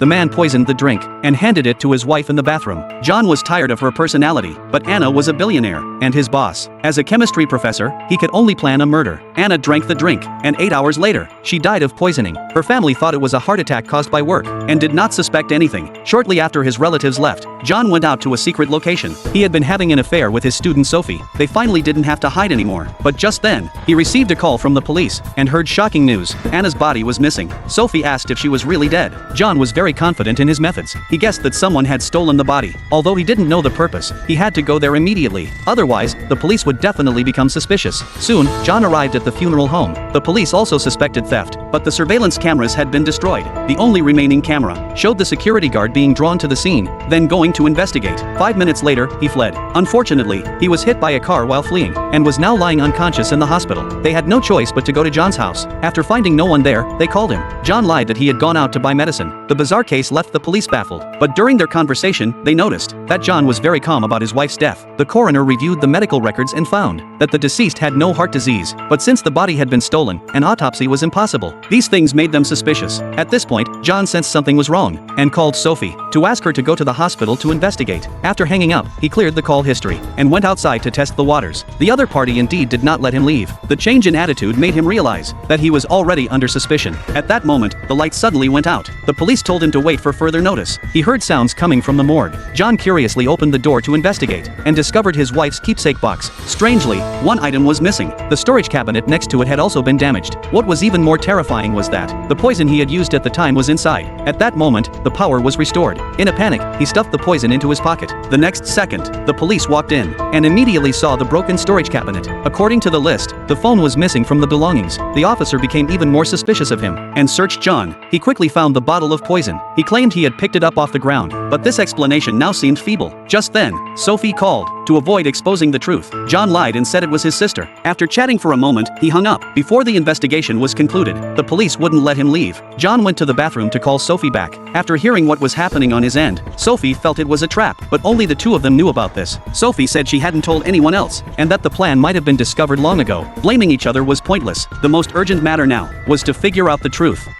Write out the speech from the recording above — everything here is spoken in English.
the man poisoned the drink and handed it to his wife in the bathroom. John was tired of her personality, but Anna was a billionaire and his boss. As a chemistry professor, he could only plan a murder. Anna drank the drink, and 8 hours later, she died of poisoning. Her family thought it was a heart attack caused by work and did not suspect anything. Shortly after his relatives left, John went out to a secret location. He had been having an affair with his student Sophie. They finally didn't have to hide anymore. But just then, he received a call from the police and heard shocking news. Anna's body was missing. Sophie asked if she was really dead. John was very confident in his methods. He guessed that someone had stolen the body. Although he didn't know the purpose, he had to go there immediately. Otherwise, the police would definitely become suspicious. Soon, John arrived at the funeral home. The police also suspected theft, but the surveillance cameras had been destroyed. The only remaining camera showed the security guard being drawn to the scene, then going to investigate. 5 minutes later, he fled. Unfortunately, he was hit by a car while fleeing and was now lying unconscious in the hospital. They had no choice but to go to John's house. After finding no one there, they called him. John lied that he had gone out to buy medicine. The bizarre case left the police baffled, but during their conversation, they noticed that John was very calm about his wife's death. The coroner reviewed the medical records and found that the deceased had no heart disease, but since the body had been stolen, an autopsy was impossible. These things made them suspicious. At this point, John sensed something was wrong and called Sophie to ask her to go to the hospital to investigate. After hanging up, he cleared the call history and went outside to test the waters. The other party indeed did not let him leave. The change in attitude made him realize that he was already under suspicion. At that moment, the light suddenly went out. The police told him to wait for further notice. He heard sounds coming from the morgue. John curiously opened the door to investigate and discovered his wife's keepsake box. Strangely, one item was missing. The storage cabinet next to it had also been damaged. What was even more terrifying was that the poison he had used at the time was inside. At that moment, the power was restored. In a panic, he stuffed the poison into his pocket. The next second, the police walked in and immediately saw the broken storage cabinet. According to the list, the phone was missing from the belongings. The officer became even more suspicious of him and searched John. He quickly found the bottle of poison. He claimed he had picked it up off the ground, but this explanation now seemed feeble. Just then, Sophie called. To avoid exposing the truth, John lied and said it was his sister. After chatting for a moment, he hung up. Before the investigation was concluded, the police wouldn't let him leave. John went to the bathroom to call Sophie back. After hearing what was happening on his end, Sophie felt it was a trap, but only the two of them knew about this. Sophie said she hadn't told anyone else, and that the plan might have been discovered long ago. Blaming each other was pointless. The most urgent matter now was to figure out the truth.